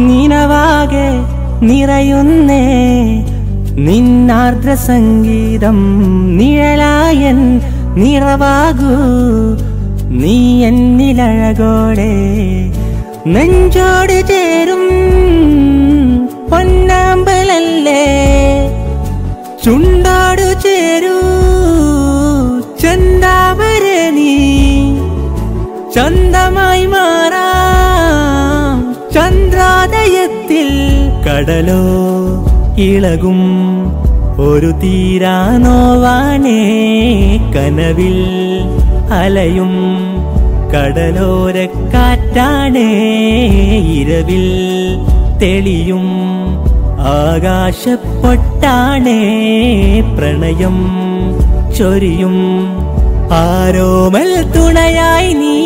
നിനവാകെ നിറയുന്നേ നിന്നാർദ്ര സംഗീതം നിഴലായൻ നിറവാകൂ നീ എന്നിലഴകോടെ നെഞ്ചോട് ചേരും പൊന്നാമ്പലല്ലേ ചുണ്ടോട് ചേരൂ ചന്താമരെ നീ ചന്തമായി മാറാം ചന്ദ്രോദയത്തിൽ കടലോ ഇളകും ഒരു തീരാനോവാനേ കനവിൽ അലയും കടലോരക്കാറ്റാണേ ഇരവിൽ തെളിയും ആകാശപ്പൊട്ടാണേ പ്രണയം ചൊരിയും ആരോമൽ തുണയായി നീ